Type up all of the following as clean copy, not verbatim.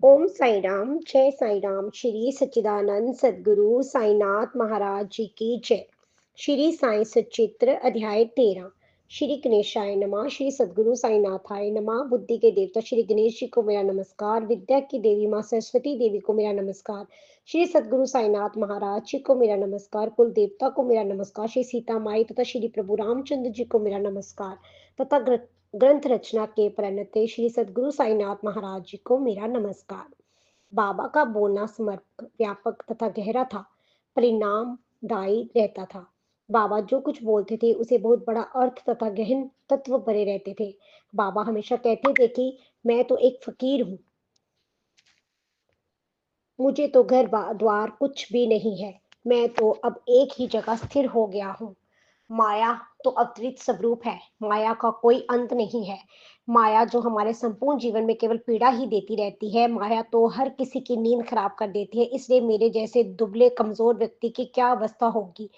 ओम साई राम, जय साई राम। श्री सच्चिदानंद सद्गुरु साईनाथ महाराज जी की जय। श्री साई सच्चित्र अध्याय 13। श्री गणेशाय नमः। श्री सद्गुरु साईनाथाय नमः। बुद्धि के देवता श्री गणेश जी को मेरा नमस्कार। विद्या की देवी माँ सरस्वती देवी को मेरा नमस्कार। श्री सद्गुरु साईनाथ महाराज जी को मेरा नमस्कार। कुल देवता को मेरा नमस्कार। श्री सीता माई तथा श्री प्रभु रामचंद्र जी को मेरा नमस्कार तथा ग्रंथ रचना के प्रणेता श्री सद्गुरु साईनाथ महाराज जी को मेरा नमस्कार। बाबा का बोलना समर्पक, व्यापक तथा गहरा था, परिणामदायी रहता था। बाबा जो कुछ बोलते थे उसे बहुत बड़ा अर्थ तथा गहन तत्व भरे रहते थे। बाबा हमेशा कहते थे कि मैं तो एक फकीर हूँ, मुझे तो घर द्वार कुछ भी नहीं है, मैं तो अब एक ही जगह स्थिर हो गया हूँ। माया तो अवतरित स्वरूप है, माया का कोई अंत नहीं है। माया जो हमारे संपूर्ण जीवन में केवल पीड़ा ही देती रहती है, माया तो हर किसी की नींद खराब कर देती है। इसलिए मेरे जैसे दुबले कमजोर व्यक्ति की क्या अवस्था होगी।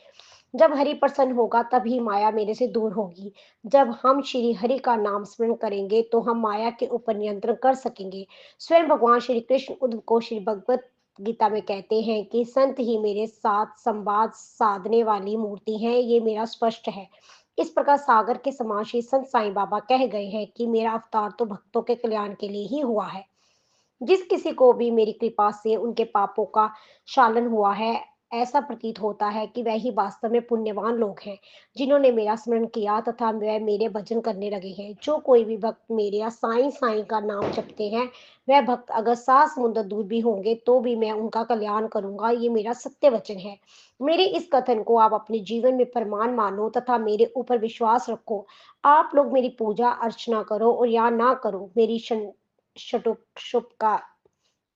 जब हरि प्रसन्न होगा तभी माया मेरे से दूर होगी। जब हम श्री हरि का नाम स्मरण करेंगे तो हम माया के ऊपर नियंत्रण कर सकेंगे। स्वयं भगवान श्री कृष्ण उद्धव को श्री भगवत गीता में कहते हैं कि संत ही मेरे साथ संवाद साधने वाली मूर्ति है, ये मेरा स्पष्ट है। इस प्रकार सागर के समान श्री संत साईं बाबा कह गए हैं कि मेरा अवतार तो भक्तों के कल्याण के लिए ही हुआ है। जिस किसी को भी मेरी कृपा से उनके पापों का शालन हुआ है, ऐसा प्रतीत होता है कि वह ही वास्तव में पुण्यवान लोग हैं, जिन्होंने मेरा स्मरण किया तथा वह मेरे भजन करने लगे हैं। जो कोई भी भक्त मेरे या साईं साईं का नाम जपते हैं, वह भक्त अगर 7 समुद्र दूर भी होंगे तो भी मैं उनका कल्याण करूंगा, ये मेरा सत्य वचन है। मेरे इस कथन को आप अपने जीवन में प्रमाण मानो तथा मेरे ऊपर विश्वास रखो। आप लोग मेरी पूजा अर्चना करो और या ना करो, षटोपचार का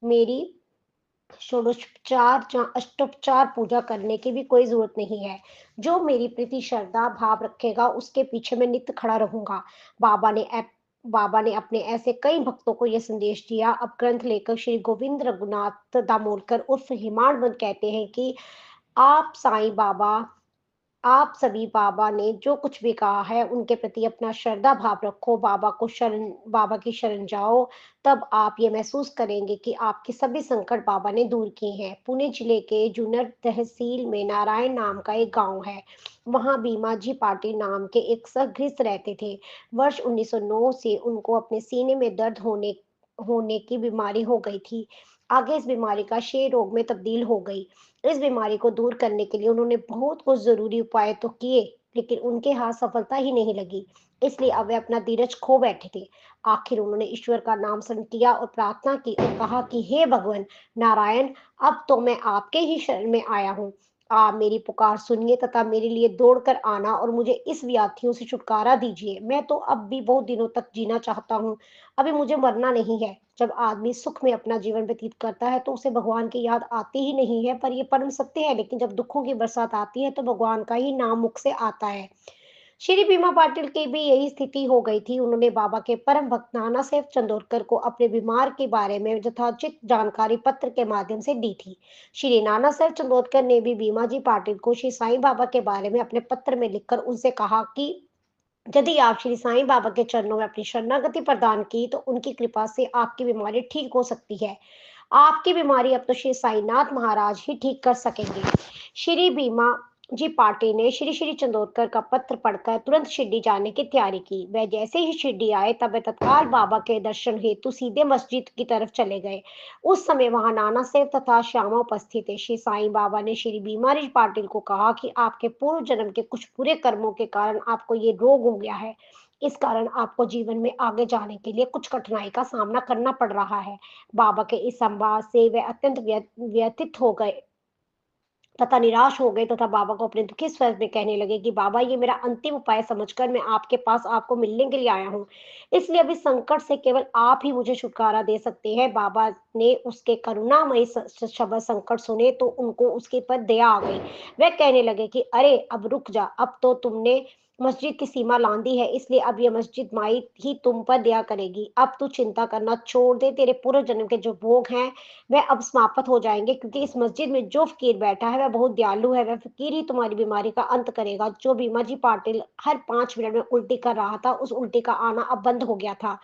मेरी षोडशोपचार या अष्टोपचार पूजा करने की भी कोई जरूरत नहीं है। जो मेरी प्रति श्रद्धा भाव रखेगा उसके पीछे मैं नित्य खड़ा रहूंगा। बाबा ने बाबा ने अपने ऐसे कई भक्तों को यह संदेश दिया। अब ग्रंथ लेकर श्री गोविंद रघुनाथ दामोदकर उर्फ हिमांशु कहते हैं कि आप साईं बाबा आप सभी बाबा ने जो कुछ भी कहा है उनके प्रति अपना श्रद्धा भाव रखो, बाबा की शरण जाओ। तब आप ये महसूस करेंगे कि आपके सभी संकट बाबा ने दूर किए हैं। पुणे जिले के जुन्नर तहसील में नारायण नाम का एक गांव है। वहां भीमा जी पाटिल नाम के एक सगृहस्थ रहते थे। वर्ष 1909 से उनको अपने सीने में दर्द होने की बीमारी हो गई थी। आगे इस बीमारी का क्षय रोग में तब्दील हो गई। इस बीमारी को दूर करने के लिए उन्होंने बहुत कुछ जरूरी उपाय तो किए, लेकिन उनके हाथ सफलता ही नहीं लगी। इसलिए अब वे अपना धीरज खो बैठे थे। आखिर उन्होंने ईश्वर का नाम स्मरण किया और प्रार्थना की और कहा कि हे भगवान नारायण, अब तो मैं आपके ही शरण में आया हूँ। आप मेरी पुकार सुनिए तथा मेरे लिए दौड़कर आना और मुझे इस व्याधियों से छुटकारा दीजिए। मैं तो अब भी बहुत दिनों तक जीना चाहता हूँ, अभी मुझे मरना नहीं है। जब आदमी सुख में अपना जीवन व्यतीत करता है तो उसे भगवान की याद आती ही नहीं है, पर ये परम सत्य है। लेकिन जब दुखों की बरसात आती है तो भगवान का ही नाम मुख से आता है। श्री भीमा पाटिल की भी यही स्थिति हो गई थी। उन्होंने बाबा के परम भक्त नाना साहेब चंदोरकर को अपने बीमार के बारे में यथोचित जानकारी पत्र के माध्यम से दी थी। श्री नाना साहेब चंदोरकर ने भी भीमा जी पाटिल को श्री साईं बाबा के बारे में अपने पत्र में लिखकर उनसे कहा कि यदि आप श्री साईं बाबा के चरणों में अपनी शरणागति प्रदान की तो उनकी कृपा से आपकी बीमारी ठीक हो सकती है। आपकी बीमारी अब तो श्री साईनाथ महाराज ही ठीक कर सकेंगे। श्री भीमा जी पाटिल ने श्री श्री चंदोरकर का पत्र पढ़कर तुरंत शिरडी जाने की तैयारी की। वह जैसे ही शिरडी आए तब वे तत्काल बाबा के दर्शन हेतु सीधे मस्जिद की तरफ चले गए। उस समय वहां नाना साहेब तथा श्यामा उपस्थित थे। श्री साईं बाबा ने श्री भीमा जी पाटिल को कहा कि आपके पूर्व जन्म के कुछ बुरे कर्मों के कारण आपको ये रोग हो गया है। इस कारण आपको जीवन में आगे जाने के लिए कुछ कठिनाई का सामना करना पड़ रहा है। बाबा के इस संवाद से वे अत्यंत व्यथित हो गए तथा निराश हो गए तथा बाबा को अपने दुखी स्वर में कहने लगे कि बाबा, ये मेरा अंतिम उपाय समझकर मैं आपके पास आपको मिलने के लिए आया हूँ। इसलिए अभी संकट से केवल आप ही मुझे छुटकारा दे सकते हैं। बाबा ने उसके करुणामयी शब्द संकट सुने तो उनको उसके पर दया आ गई। वह कहने लगे कि अरे अब रुक जा, अब तो तुमने मस्जिद की सीमा लांघी है, इसलिए अब ये मस्जिद माई ही तुम पर दया करेगी। अब तू चिंता करना छोड़ दे, तेरे पूर्व जन्म के जो भोग हैं वह अब समाप्त हो जाएंगे, क्योंकि इस मस्जिद में जो फकीर बैठा है वह बहुत दयालु है। वह फकीर ही तुम्हारी बीमारी का अंत करेगा। जो भीमा जी पाटिल हर 5 मिनट में उल्टी कर रहा था, उस उल्टी का आना अब बंद हो गया था।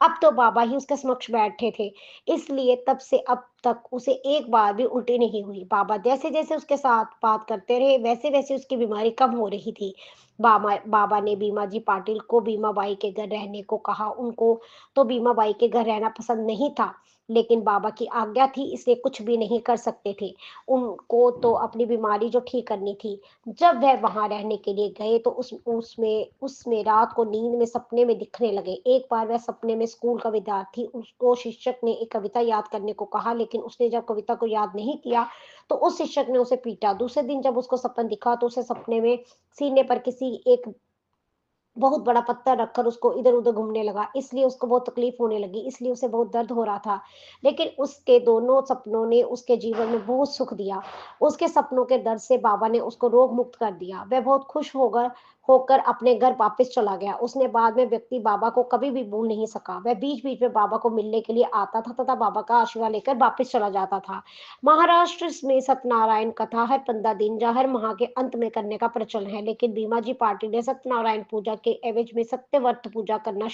अब तो बाबा ही उसके समक्ष बैठे थे, इसलिए तब से अब तक उसे एक बार भी उल्टी नहीं हुई। बाबा जैसे-जैसे उसके साथ बात करते रहे, वैसे-वैसे उसकी बीमारी कम हो रही थी। बाबा ने बीमा जी पाटिल को बीमा बाई के घर रहने को कहा। उनको तो बीमा बाई के घर रहना पसंद नहीं था, लेकिन बाबा की आज्ञा थी, इसलिए कुछ भी नहीं कर सकते थे। उनको तो अपनी बीमारी जो ठीक करनी थी। जब वह वहाँ रहने के लिए गए तो उसमें रात को नींद में सपने में दिखने लगे। एक बार वह सपने में स्कूल का विद्यार्थी, उसको शिक्षक ने एक कविता याद करने को कहा, लेकिन उसने जब कविता को याद नहीं किया, तो उस शिक्षक ने उसे पीटा। दूसरे दिन जब उसको सपन दिखा तो उसे सपने में सीने पर किसी एक बहुत बड़ा पत्थर रखकर उसको इधर-उधर घूमने लगा, इसलिए उसको बहुत तकलीफ होने लगी, इसलिए उसे बहुत दर्द हो रहा था। लेकिन उसके दोनों सपनों ने उसके जीवन में बहुत सुख दिया। उसके सपनों के दर्द से बाबा ने उसको रोग मुक्त कर दिया। वह बहुत खुश होकर अपने घर वापस चला गया। उसने बाद में व्यक्ति बाबा को कभी भी भूल नहीं सका। वह बीच-बीच में बाबा को मिलने के लिए आता था तथा बाबा का आशीर्वाद लेकर वापस चला जाता था। महाराष्ट्र में सत्यनारायण कथा हर 15 दिन या हर माह के अंत में करने का प्रचलन है, लेकिन भीमाजी पाटिल ने सत्यनारायण पूजा के एवज में सत्यव्रत पूजा करना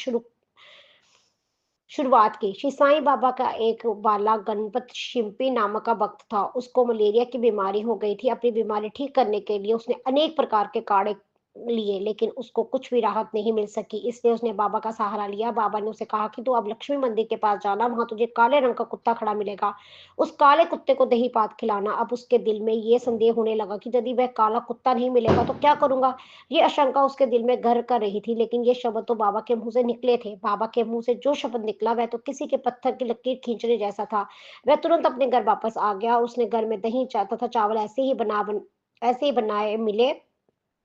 शुरुआत की। श्री साईं बाबा का एक बालक गणपत शिंपी नामक का भक्त था। उसको मलेरिया की बीमारी हो गई थी। अपनी बीमारी ठीक करने के लिए उसने अनेक प्रकार के काढ़े लिए, लेकिन उसको कुछ भी राहत नहीं मिल सकी। इसलिए उसने बाबा का सहारा लिया। बाबा ने उसे कहा कि तू अब लक्ष्मी मंदिर के पास जाना, वहां तुझे काले रंग का कुत्ता खड़ा मिलेगा। उस काले कुत्ते को दही पात खिलाना। अब उसके दिल में ये संदेह होने लगा कि यदि वह काला कुत्ता नहीं मिलेगा तो क्या करूंगा। ये आशंका उसके दिल में घर कर रही थी, लेकिन ये शब्द तो बाबा के मुंह से निकले थे। बाबा के मुंह से जो शब्द निकला वह तो किसी के पत्थर की लकीर खींचने जैसा था। वह तुरंत अपने घर वापस आ गया। उसने घर में दही तथा चावल ऐसे ही बनाए मिले।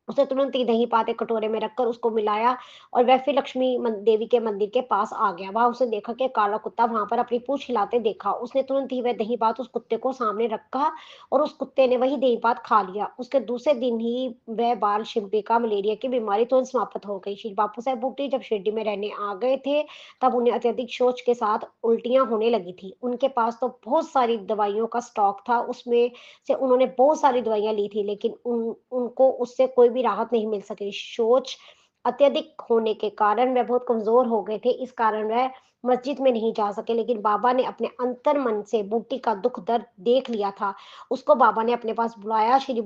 उसने तुरंत ही दही पात एक कटोरे में रखकर उसको मिलाया और वह फिर लक्ष्मी देवी के मंदिर के पास आ गया। वहां उसने देखा कि काला कुत्ता वहां पर अपनी पूंछ हिलाते देखा। उसने तुरंत ही वह दही पात उस कुत्ते को सामने रखा और उस कुत्ते ने वही दही पात खा लिया। उसके दूसरे दिन ही वह बाल शिंपी का मलेरिया की बीमारी तुरंत समाप्त हो गई। श्री बापू साहब बूटी जब शिरडी में रहने आ गए थे, तब उन्हें अत्यधिक सोच के साथ उल्टियां होने लगी थी। उनके पास तो बहुत सारी दवाइयों का स्टॉक था। उसमें से उन्होंने बहुत सारी दवाइयाँ ली थी, लेकिन उनको उससे कोई भी राहत नहीं मिल सकी। सोच अत्यधिक होने के कारण वह बहुत कमज़ोर हो गए थे, इस कारण वह मस्जिद में नहीं जा सके, लेकिन बाबा ने अपने अंतर्मन से बूटी का दुःख दर्द देख लिया था। उसको बाबा ने अपने पास बुलाया। श्री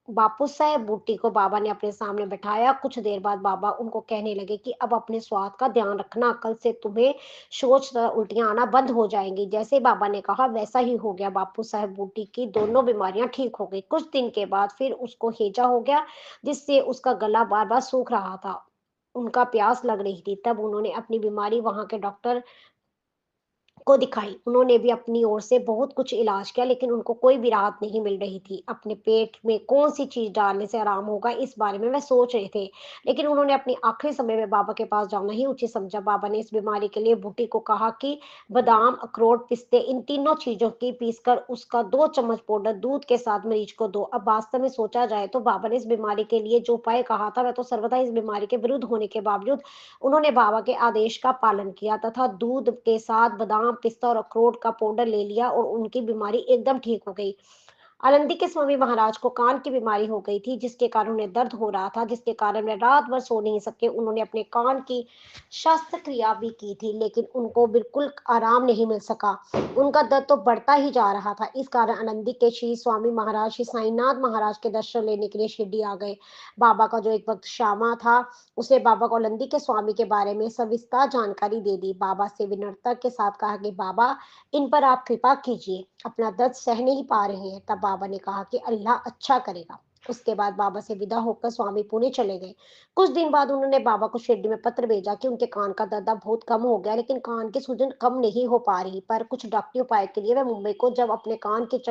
बापू साहब बूटी को बाबा ने अपने सामने बैठाया। कुछ देर बाद बाबा उनको कहने लगे कि अब अपने स्वास्थ्य का ध्यान रखना, कल से तुम्हें सोच उल्टियाँ आना बंद हो जाएँगी। जैसे बाबा ने कहा वैसा ही हो गया। बापू साहब बूटी की दोनों बीमारियाँ ठीक हो गई। कुछ दिन के बाद फिर उसको हैजा हो गया, जिससे उसका गला बार-बार सूख रहा था। उनका प्यास लग रही थी। तब उन्होंने अपनी बीमारी वहाँ के डॉक्टर को दिखाई। उन्होंने भी अपनी ओर से बहुत कुछ इलाज किया, लेकिन उनको कोई भी राहत नहीं मिल रही थी। अपने पेट में कौन-सी चीज़ डालने से आराम होगा, इस बारे में वह सोच रहे थे। लेकिन उन्होंने अपने आखिरी समय में बाबा के पास जाना ही उचित समझा। बाबा ने इस बीमारी के लिए बूटी को कहा कि बादाम, अखरोट, पिस्ते इन तीनों चीज़ों की पीसकर उसका 2 चम्मच पाउडर दूध के साथ मरीज को दो। अब वास्तव में सोचा जाए तो बाबा ने इस बीमारी के लिए जो उपाय कहा था, वह तो सर्वथा इस बीमारी के विरुद्ध होने के बावजूद उन्होंने बाबा के आदेश का पालन किया तथा दूध के साथ बादाम, पिस्ता और अखरोट का पाउडर ले लिया और उनकी बीमारी एकदम ठीक हो गई। आनंदी के स्वामी महाराज को कान की बीमारी हो गई थी, जिसके कारण उन्हें दर्द हो रहा था, जिसके कारण वे रात भर सो नहीं सके। उन्होंने अपने कान की शस्त्रक्रिया भी की थी, लेकिन उनको बिल्कुल आराम नहीं मिल सका। उनका दर्द तो बढ़ता ही जा रहा था। इस कारण आनंदी के श्री स्वामी महाराज श्री साईनाथ महाराज के दर्शन लेने के लिए शिरडी आ गए। बाबा का जो एक भक्त श्यामा था, उसने बाबा को आनंदी के स्वामी के बारे में सविस्तार जानकारी दे दी। बाबा से विनम्रता के साथ कहा कि बाबा, इन पर आप कृपा कीजिए, अपना दर्द सह नहीं पा रहे हैं। तब बाबा ने कहा कि अल्लाह अच्छा करेगा। उसके बाद बाबा से विदा होकर स्वामी पुणे चले गए। कुछ दिन बाद उन्होंने बाबा को शिरडी में पत्र भेजा कि उनके कान का दर्द अब बहुत कम हो गया, लेकिन कान की सूजन कम नहीं हो पा रही। पर कुछ डॉक्टरी उपाय के लिए वह मुंबई को जब अपने कान की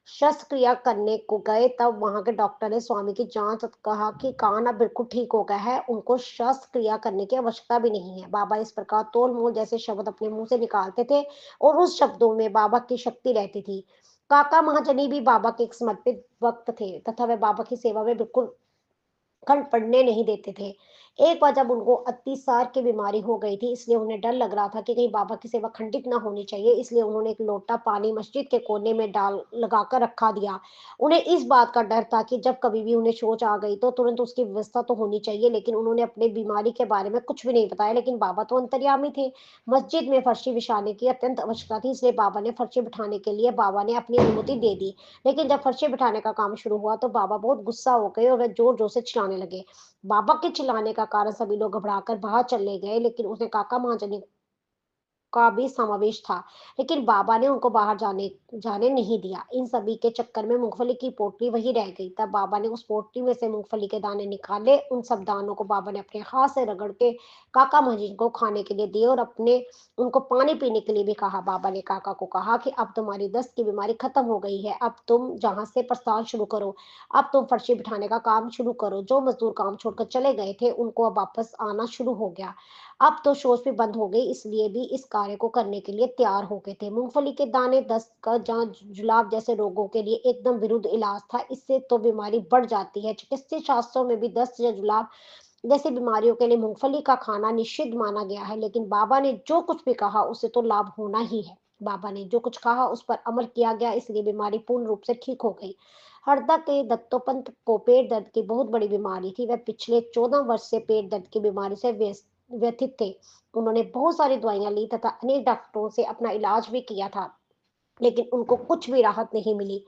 शस्त्रक्रिया करने को गए, तब वहां के डॉक्टर ने स्वामी की जांच कहा कि कान अब बिल्कुल ठीक हो गया है, उनको शस्त्रक्रिया करने की आवश्यकता भी नहीं है। बाबा इस प्रकार तोल मोल जैसे शब्द अपने मुंह से निकालते थे और उस शब्दों में बाबा की शक्ति रहती थी। काका महाजनी भी बाबा के एक समर्पित भक्त थे तथा वे बाबा की सेवा में बिल्कुल खंड पड़ने नहीं देते थे। एक बार जब उनको अतिसार की बीमारी हो गई थी, इसलिए उन्हें डर लग रहा था कि कहीं बाबा की सेवा खंडित ना होनी चाहिए, इसलिए उन्होंने एक लोटा पानी मस्जिद के कोने में डाल लगाकर रखा दिया। उन्हें इस बात का डर था कि जब कभी भी उन्हें सोच आ गई तो तुरंत उसकी व्यवस्था तो होनी चाहिए, लेकिन उन्होंने अपनी बीमारी के बारे में कुछ भी नहीं बताया। लेकिन बाबा तो अंतर्यामी थे। मस्जिद में फर्शी बिछाने की अत्यंत आवश्यकता थी, इसलिए बाबा ने फर्शी बिठाने के लिए बाबा ने अपनी अनुमति दे दी। लेकिन जब फर्शी बिठाने का काम शुरू हुआ तो बाबा बहुत गुस्सा हो गए और वह जोर-जोर से चिल्लाने लगे। बाबा के चिल्लाने का कारण सभी लोग घबराकर बाहर चले गए, लेकिन उसने काका महाजनी का भी समावेश था, लेकिन बाबा ने उनको बाहर जाने जाने नहीं दिया। इन सभी के चक्कर में मूँगफली की पोटली वहीं रह गई। तब बाबा ने उस पोटली में से मूँगफली के दाने निकाले, उन सब दानों को बाबा ने अपने हाथ से रगड़ के काका महाजन को खाने के लिए दिए और अपने उनको पानी पीने के लिए भी कहा। बाबा ने काका को कहा कि अब तुम्हारी दस्त की बीमारी खत्म हो गई है, अब तुम जहाँ से प्रस्थान शुरू करो, अब तुम फर्शी बिठाने का काम शुरू करो। जो मज़दूर काम छोड़कर चले गए थे, उनको अब वापस आना शुरू हो गया। अब तो शौच भी बंद हो गई, इसलिए भी इस कार्य को करने के लिए तैयार हो गए थे। मूँगफली के दाने दस्त का जुलाब जैसे रोगों के लिए एकदम विरुद्ध इलाज था। इससे तो बीमारी बढ़ जाती है। चिकित्सीय शास्त्रों में भी दस्त या जुलाब जैसी बीमारियों के लिए मूँगफली का खाना निषिद्ध माना गया है, लेकिन बाबा ने जो कुछ भी कहा उससे तो लाभ होना ही है। बाबा ने जो कुछ कहा उस पर अमल किया गया, इसलिए बीमारी पूर्ण रूप से ठीक हो गई। हरदा के दत्तोपंत को पेट दर्द की बहुत बड़ी बीमारी थी। वह पिछले 14 वर्ष से पेट दर्द की बीमारी से व्यथित थे। उन्होंने बहुत सारी दवाइयाँ ली तथा अनेक डॉक्टरों से अपना इलाज भी किया था, लेकिन उनको कुछ भी राहत नहीं मिली।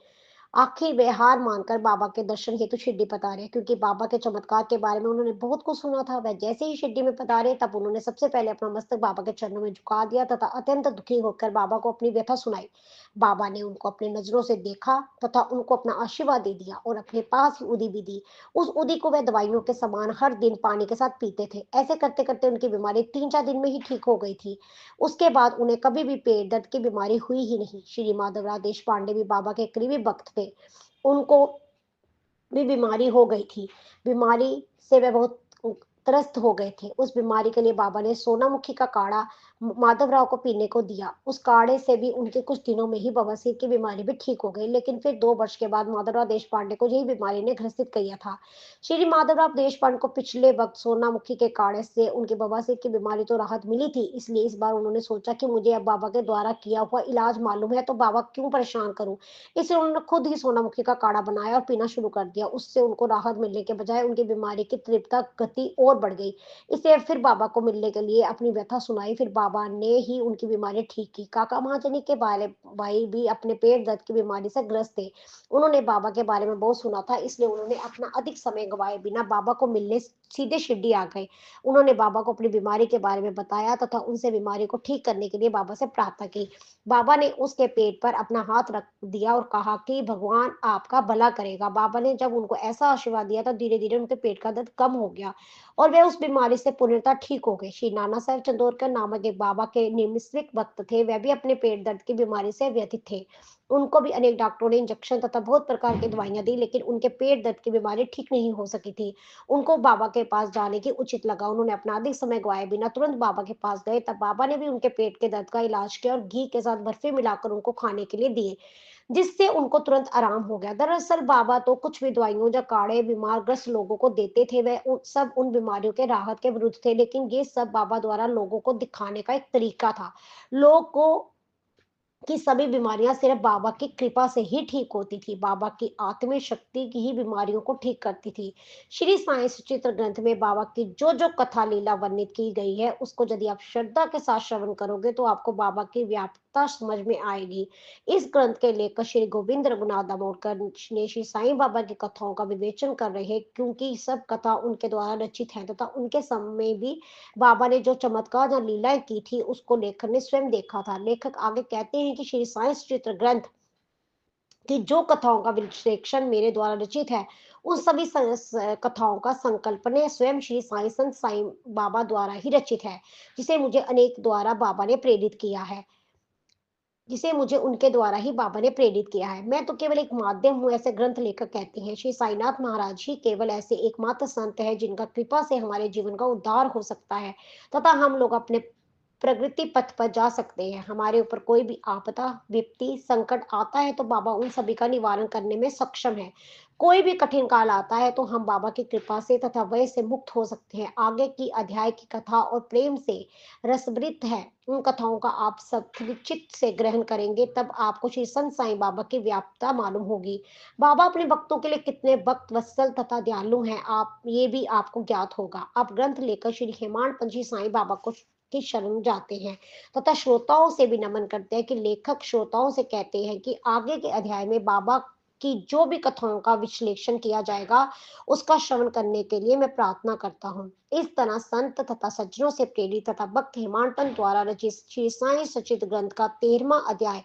आखिर वे हार मानकर बाबा के दर्शन हेतु शिरडी पधारे, क्योंकि बाबा के चमत्कार के बारे में उन्होंने बहुत कुछ सुना था। वह जैसे ही शिरडी में पधारे तब उन्होंने सबसे पहले अपना मस्तक बाबा के चरणों में झुका दिया तथा अत्यंत दुखी होकर बाबा को अपनी व्यथा सुनाई। बाबा ने उनको अपनी नजरों से देखा तथा उनको अपना आशीर्वाद दे दिया और अपने पास ही उदी भी दी। उस उदी को वह दवाइयों के समान हर दिन पानी के साथ पीते थे। ऐसे करते करते उनकी बीमारी 3-4 दिन में ही ठीक हो गई थी। उसके बाद उन्हें कभी भी पेट दर्द की बीमारी हुई ही नहीं। श्री माधवराव देश पांडे भी बाबा के करीबी भक्त थे। उनको भी बीमारी हो गई थी। बीमारी से वे बहुत त्रस्त हो गए थे। उस बीमारी के लिए बाबा ने सोनामुखी का काढ़ा माधवराव को पीने को दिया। उस काढ़े से भी उनके कुछ दिनों में ही बवासीर की बीमारी भी ठीक हो गई। लेकिन फिर 2 वर्ष के बाद माधवराव देशपांडे को यही बीमारी ने ग्रसित किया था। श्री माधवराव देशपांडे को पिछले वक्त सोनामुखी के काढ़े से उनकी बवासीर की बीमारी तो राहत मिली थी, इसलिए इस बार उन्होंने सोचा कि मुझे अब बाबा के द्वारा किया हुआ इलाज मालूम है, तो बाबा क्यों परेशान करूं। इसलिए उन्होंने खुद ही सोनामुखी का काढ़ा बनाया और पीना शुरू कर दिया। उससे उनको राहत मिलने के बजाय उनकी बीमारी की तीव्रता गति और बढ़ गई। इसलिए फिर बाबा को मिलने के लिए अपनी व्यथा सुनाई। फिर बाबा ने ही उनकी बीमारी ठीक की। काका महाजनी के बारे भाई भी अपने पेट दर्द की बीमारी से ग्रस्त थे। उन्होंने बाबा के बारे में बहुत सुना था, इसलिए उन्होंने अपना अधिक समय गवाए बिना बाबा को मिलने सीधे शिरडी आ गए। उन्होंने बाबा को अपनी बीमारी के बारे में बताया तथा उनसे बीमारी को ठीक करने के लिए बाबा से प्रार्थना की। बाबा ने उसके पेट पर अपना हाथ रख दिया और कहा कि भगवान आपका भला करेगा। बाबा ने जब उनको ऐसा आशीर्वाद दिया तो धीरे-धीरे उनके पेट का दर्द कम हो गया और वे उस बीमारी से पूर्णतः ठीक हो गए। श्री नाना साहेब चंदोरकर नामक एक बाबा के निमित्त भक्त थे। वह भी अपने पेट दर्द की बीमारी से व्यथित थे। उनको भी अनेक डॉक्टरों ने इंजेक्शन तथा बहुत प्रकार की दवाइयाँ दी, लेकिन उनके पेट दर्द की बीमारी ठीक नहीं हो सकी थी। उनको बाबा के पास जाने की उचित लगा। उन्होंने अपना अधिक समय गवाए बिना तुरंत बाबा के पास गए। तब बाबा ने भी उनके पेट के दर्द का इलाज किया और घी के साथ बर्फी मिलाकर उनको खाने के लिए दिए, जिससे उनको तुरंत आराम हो गया। दरअसल बाबा तो कुछ भी दवाइयों या काढ़े बीमारग्रस्त लोगों को देते थे, वह सब उन बीमारियों के राहत के विरुद्ध थे, लेकिन ये सब बाबा द्वारा लोगों को दिखाने का एक तरीका था। लोग को कि सभी बीमारियां सिर्फ बाबा की कृपा से ही ठीक होती थी। बाबा की आत्मिक शक्ति की ही बीमारियों को ठीक करती थी। श्री साईं चित्र ग्रंथ में बाबा की जो जो कथा लीला वर्णित की गई है, उसको यदि आप श्रद्धा के साथ श्रवण करोगे तो आपको बाबा की व्यापकता समझ में आएगी। इस ग्रंथ के लेखक श्री गोविंद रघुनाथ दामोदकर ने श्री साईं बाबा की कथाओं का विवेचन कर रहे हैं, क्योंकि सब कथा उनके द्वारा रचित है तथा उनके समय भी बाबा ने जो चमत्कार या लीलाएं की थी उसको लेखक ने स्वयं देखा था। लेखक आगे कहते हैं कि श्री साईं चित्र ग्रंथ की जो कथाओं का विश्लेषण मेरे द्वारा रचित है, उन सभी कथाओं का संकल्पने स्वयं श्री साईं संत साईं बाबा द्वारा ही रचित है, जिसे मुझे अनेक द्वारा बाबा ने प्रेरित किया है, जिसे मुझे उनके द्वारा ही बाबा ने प्रेरित किया है। मैं तो केवल एक माध्यम हूँ, ऐसे ग्रंथ लेखक कहते हैं। श्री साईनाथ महाराज ही केवल ऐसे एकमात्र संत है जिनका कृपा से हमारे जीवन का उद्धार हो सकता है तथा हम लोग अपने प्रगति पथ पर जा सकते हैं। हमारे ऊपर कोई भी आपदा, विपत्ति, संकट आता है तो बाबा उन सभी का निवारण करने में सक्षम है। कोई भी कठिन काल आता है तो हम बाबा की कृपा से तथा वय से मुक्त हो सकते हैं। आगे की अध्याय की कथा और प्रेम से रसवृत है। उन कथाओं का आप सब चित्त से ग्रहण करेंगे तब आपको श्री संत साईं बाबा की व्यापकता मालूम होगी। बाबा अपने भक्तों के लिए कितने भक्त वत्सल तथा दयालु हैं, आप ये भी आपको ज्ञात होगा। आप ग्रंथ लेकर श्री हेमाड पंथी साईं बाबा को की शरण जाते हैं तथा श्रोताओं से भी नमन करते हैं कि लेखक श्रोताओं से कहते हैं कि आगे के अध्याय में बाबा की जो भी कथाओं का विश्लेषण किया जाएगा उसका श्रवण करने के लिए मैं प्रार्थना करता हूँ। इस तरह संत तथा सज्जनों से प्रेरित तथा भक्त हेमाड पंथ द्वारा रचित श्री साईं सचित ग्रंथ का 13वां अध्याय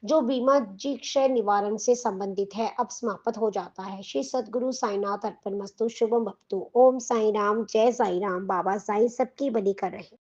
जो बीमा जी क्षय निवारण से संबंधित है अब समाप्त हो जाता है। श्री सद्गुरु साईनाथ अर्पणमस्तु। शुभम भक्तु। ओम साई राम, जय साई राम। बाबा साईं सबकी भली कर रहे।